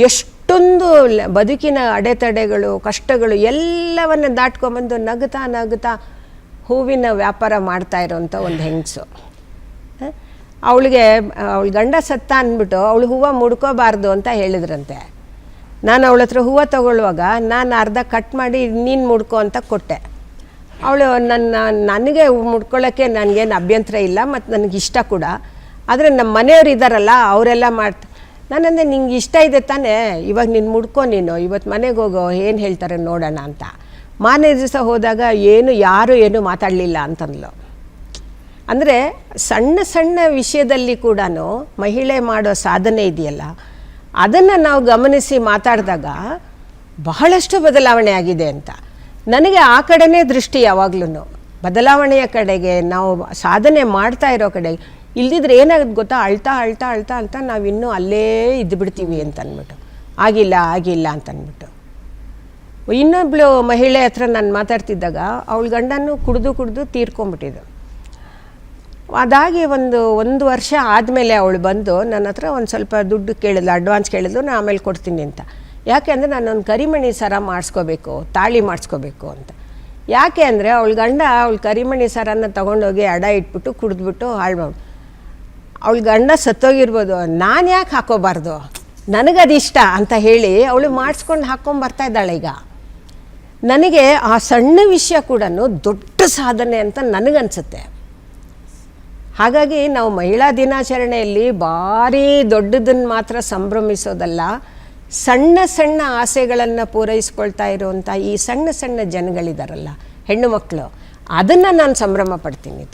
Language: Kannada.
ಎಷ್ಟೊಂದು ಬದುಕಿನ ಅಡೆತಡೆಗಳು ಕಷ್ಟಗಳು ಎಲ್ಲವನ್ನು ದಾಟ್ಕೊಂಬಂದು ನಗ್ತಾ ನಗ್ತಾ ಹೂವಿನ ವ್ಯಾಪಾರ ಮಾಡ್ತಾ ಇರೋಂಥ ಒಂದು ಹೆಂಗಸು. ಅವಳಿಗೆ ಅವಳ ಗಂಡ ಸತ್ತ ಅಂದ್ಬಿಟ್ಟು ಅವಳು ಹೂವು ಮುಡ್ಕೋಬಾರ್ದು ಅಂತ ಹೇಳಿದ್ರಂತೆ. ನಾನು ಅವಳ ಹತ್ರ ಹೂವು ತಗೊಳ್ಳುವಾಗ ನಾನು ಅರ್ಧ ಕಟ್ ಮಾಡಿ ನೀನು ಮುಡ್ಕೋ ಅಂತ ಕೊಟ್ಟೆ. ಅವಳು ನನಗೆ ಮುಡ್ಕೊಳ್ಳೋಕ್ಕೆ ನನಗೇನು ಅಭ್ಯಂತರ ಇಲ್ಲ ಮತ್ತು ನನಗೆ ಇಷ್ಟ ಕೂಡ. ಆದರೆ ನಮ್ಮ ಮನೆಯವ್ರು ಇದ್ದಾರಲ್ಲ ಅವರೆಲ್ಲ ನಾನಂದೆ ನಿಂಗೆ ಇಷ್ಟ ಇದೆ ತಾನೇ, ಇವಾಗ ನೀನು ಮುಡ್ಕೊ, ನೀನು ಇವತ್ತು ಮನೆಗೆ ಹೋಗೋ, ಏನು ಹೇಳ್ತಾರೆ ನೋಡೋಣ ಅಂತ. ಮಾರನೇ ದಿವಸ ಹೋದಾಗ ಯಾರೂ ಏನು ಮಾತಾಡಲಿಲ್ಲ ಅಂತಂದ್ಲು. ಅಂದರೆ ಸಣ್ಣ ಸಣ್ಣ ವಿಷಯದಲ್ಲಿ ಕೂಡ ಮಹಿಳೆ ಮಾಡೋ ಸಾಧನೆ ಇದೆಯಲ್ಲ, ಅದನ್ನು ನಾವು ಗಮನಿಸಿ ಮಾತಾಡಿದಾಗ ಬಹಳಷ್ಟು ಬದಲಾವಣೆ ಆಗಿದೆ ಅಂತ. ನನಗೆ ಆ ಕಡೆನೇ ದೃಷ್ಟಿ ಯಾವಾಗಲೂ, ಬದಲಾವಣೆಯ ಕಡೆಗೆ, ನಾವು ಸಾಧನೆ ಮಾಡ್ತಾ ಇರೋ ಕಡೆಗೆ. ಇಲ್ದಿದ್ರೆ ಏನಾಗುತ್ತೆ ಗೊತ್ತಾ, ಅಳ್ತಾ ಅಳ್ತಾ ಅಳ್ತಾ ಅಳ್ತಾ ನಾವಿನ್ನೂ ಅಲ್ಲೇ ಇದ್ದುಬಿಡ್ತೀವಿ ಅಂತ ಅಂದ್ಬಿಟ್ಟು, ಆಗಿಲ್ಲ ಅಂತಂದ್ಬಿಟ್ಟು. ಇನ್ನೊಬ್ಳು ಮಹಿಳೆ ಹತ್ರ ನಾನು ಮಾತಾಡ್ತಿದ್ದಾಗ ಅವಳ ಗಂಡನೂ ಕುಡಿದು ತೀರ್ಕೊಂಬಿಟ್ಟಿದ್ದು. ಅದಾಗಿ ಒಂದು ವರ್ಷ ಆದಮೇಲೆ ಅವಳು ಬಂದು ನನ್ನ ಹತ್ರ ಒಂದು ಸ್ವಲ್ಪ ದುಡ್ಡು ಕೇಳಿದ್ಲು, ಅಡ್ವಾನ್ಸ್ ಕೇಳಿದ್ಲು. ನಾನು ಆಮೇಲೆ ಕೊಡ್ತೀನಿ ಅಂತ. ಯಾಕೆ ಅಂದರೆ ನಾನೊಂದು ಕರಿಮಣಿ ಸರ ಮಾಡಿಸ್ಕೋಬೇಕು, ತಾಳಿ ಮಾಡಿಸ್ಕೋಬೇಕು ಅಂತ. ಯಾಕೆ ಅಂದರೆ ಅವಳ ಗಂಡ ಅವಳು ಕರಿಮಣಿ ಸರನ ತೊಗೊಂಡೋಗಿ ಅಡ ಇಟ್ಬಿಟ್ಟು ಕುಡಿದ್ಬಿಟ್ಟು ಹಾಳು ಮಾಡಿ, ಅವಳ ಗಂಡ ಸತ್ತೋಗಿರ್ಬೋದು, ನಾನು ಯಾಕೆ ಹಾಕೋಬಾರ್ದು, ನನಗದಿಷ್ಟ ಅಂತ ಹೇಳಿ ಅವಳು ಮಾಡಿಸ್ಕೊಂಡು ಹಾಕ್ಕೊಂಬರ್ತಾ ಇದ್ದಾಳೆ. ಈಗ ನನಗೆ ಆ ಸಣ್ಣ ವಿಷಯ ಕೂಡ ದೊಡ್ಡ ಸಾಧನೆ ಅಂತ ನನಗನ್ಸುತ್ತೆ. ಹಾಗಾಗಿ ನಾವು ಮಹಿಳಾ ದಿನಾಚರಣೆಯಲ್ಲಿ ಭಾರೀ ದೊಡ್ಡದನ್ನು ಮಾತ್ರ ಸಂಭ್ರಮಿಸೋದಲ್ಲ, ಸಣ್ಣ ಸಣ್ಣ ಆಸೆಗಳನ್ನು ಪೂರೈಸ್ಕೊಳ್ತಾ ಇರುವಂಥ ಈ ಸಣ್ಣ ಸಣ್ಣ ಜನಗಳಿದಾರಲ್ಲ, ಹೆಣ್ಣು ಮಕ್ಕಳು, ಅದನ್ನು ನಾನು ಸಂಭ್ರಮ ಪಡ್ತೀನಿ.